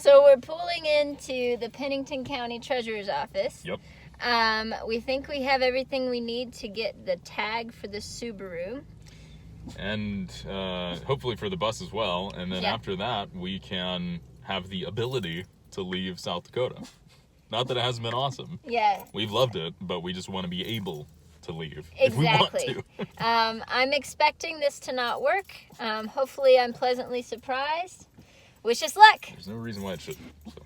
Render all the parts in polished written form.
So we're pulling into the Pennington County Treasurer's Office. Yep. We think we have everything we need to get the tag for the Subaru. And hopefully for the bus as well. And then after that, we can have the ability to leave South Dakota. Not that it hasn't been awesome. Yeah. We've loved it, but we just want to be able to leave Exactly. if we want to. I'm expecting this to not work. Hopefully I'm pleasantly surprised. Wish us luck. There's no reason why it shouldn't. So.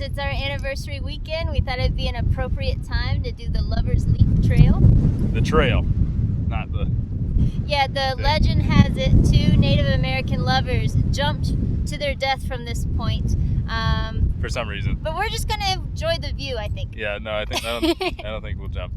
It's our anniversary weekend. We thought it'd be an appropriate time to do the Lover's Leap Trail. The trail, not the... Yeah, the legend has it 2 Native American lovers jumped to their death from this point. For some reason. But we're just gonna enjoy the view, I think. Yeah, no, I don't think we'll jump.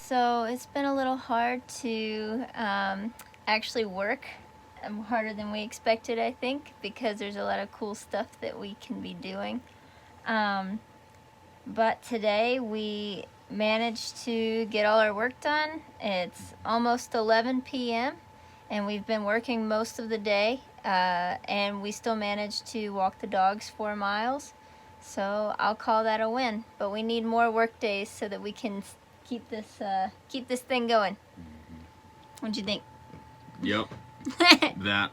So it's been a little hard to actually work, harder than we expected, I think, because there's a lot of cool stuff that we can be doing. But today we managed to get all our work done. It's almost 11 p.m. and we've been working most of the day, and we still managed to walk the dogs 4 miles. So I'll call that a win, but we need more work days so that we can keep this thing going. What'd you think? Yep. That.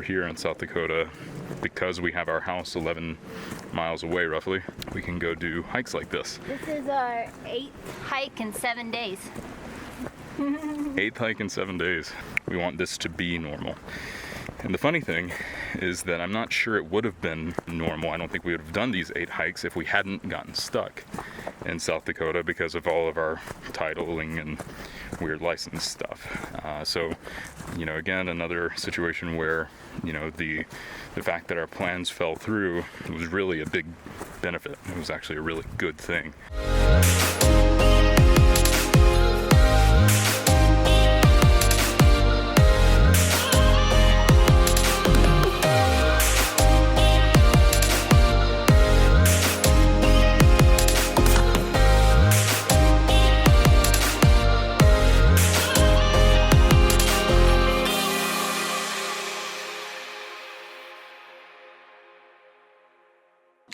Here in South Dakota, because we have our house 11 miles away roughly, we can go do hikes like this. This is our 8th hike in 7 days. 8th hike in 7 days. We want this to be normal. And the funny thing is that I'm not sure it would have been normal. I don't think we would have done these 8 hikes if we hadn't gotten stuck. in South Dakota because of all of our titling and weird license stuff. So, you know, again, another situation where, you know, the fact that our plans fell through was really a big benefit. It was actually a really good thing.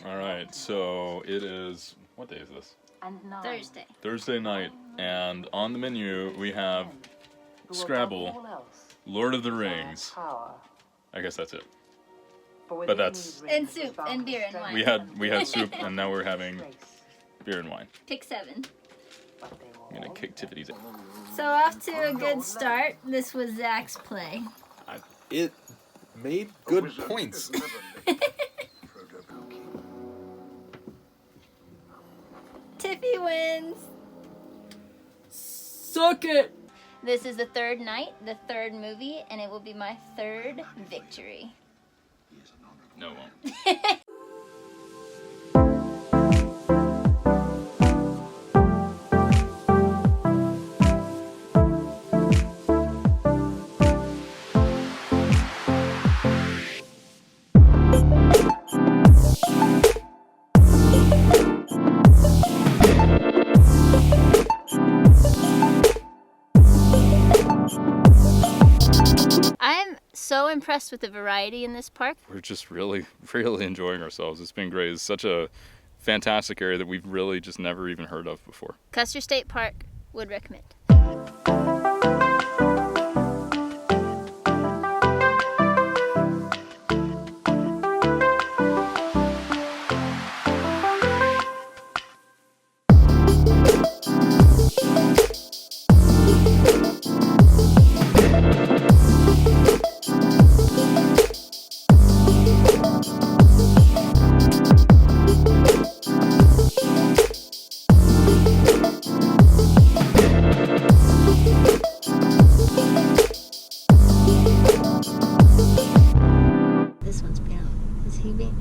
All right, so it is, what day is this? Thursday. Thursday night, and on the menu we have Scrabble, Lord of the Rings. I guess that's it. But that's, And soup and beer and wine. we had soup, and now we're having beer and wine. Pick 7. I'm gonna kick Tiffany's ass. So off to a good start. This was Zach's play. It made good points. Tiffy wins. Suck it! This is the third night, the third movie, and it will be my third victory. No, it won't. I'm so impressed with the variety in this park. We're just really enjoying ourselves. It's been great. It's such a fantastic area that we've really just never even heard of before. Custer State Park, would recommend.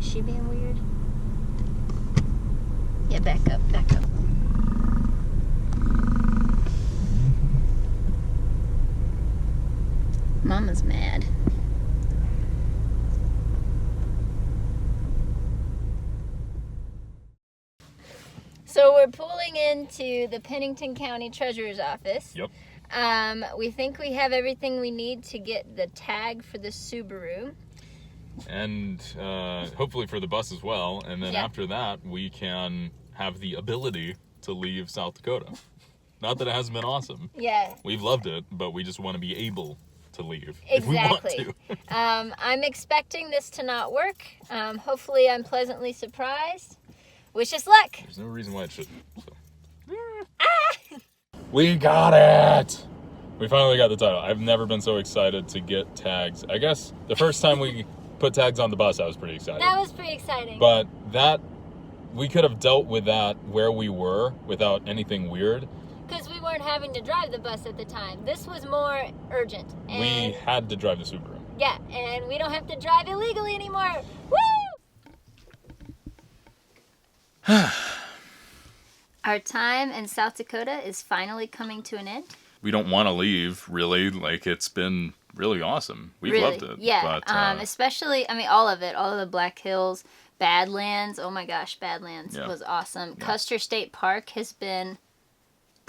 She being weird? Yeah, back up, back up. Mama's mad. So we're pulling into the Pennington County Treasurer's Office. Yep. We think we have everything we need to get the tag for the Subaru. And hopefully for the bus as well. And then after that, we can have the ability to leave South Dakota. Not that it hasn't been awesome. Yeah. We've loved it, but we just want to be able to leave Exactly. if we want to. I'm expecting this to not work. Hopefully I'm pleasantly surprised. Wish us luck. There's no reason why it shouldn't. So. We got it! We finally got the title. I've never been so excited to get tags. I guess the first time we put tags on the bus, I was pretty excited. That was pretty exciting. But we could have dealt with that where we were without anything weird. Because we weren't having to drive the bus at the time. This was more urgent. And we had to drive the Subaru. Yeah, and we don't have to drive illegally anymore. Woo! Our time in South Dakota is finally coming to an end. We don't want to leave, really. Like, it's been really awesome. We've loved it. Yeah, but, especially, I mean, all of it. All of the Black Hills, Badlands. Oh my gosh, Badlands was awesome. Yeah. Custer State Park has been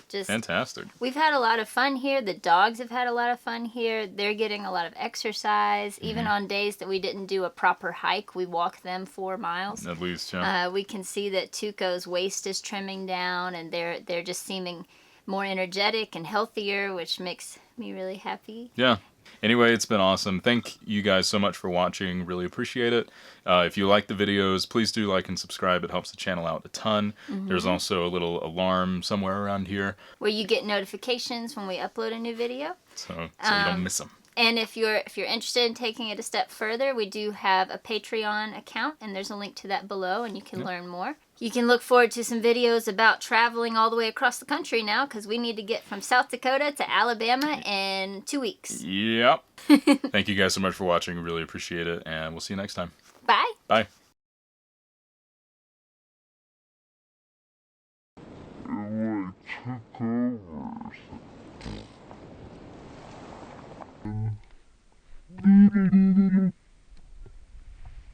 just fantastic. We've had a lot of fun here. The dogs have had a lot of fun here. They're getting a lot of exercise. Even on days that we didn't do a proper hike, we walk them 4 miles. At least, yeah. We can see that Tuco's waist is trimming down, and they're just seeming more energetic and healthier, which makes me really happy. Yeah. Anyway, it's been awesome. Thank you guys so much for watching. Really appreciate it. If you like the videos, please do like and subscribe. It helps the channel out a ton. There's also a little alarm somewhere around here, where you get notifications when we upload a new video. So you don't miss them. And if you're interested in taking it a step further, we do have a Patreon account, and there's a link to that below, and you can learn more. You can look forward to some videos about traveling all the way across the country now, because we need to get from South Dakota to Alabama in 2 weeks. Yep. Thank you guys so much for watching. We really appreciate it, and we'll see you next time. Bye. Bye. It like took over.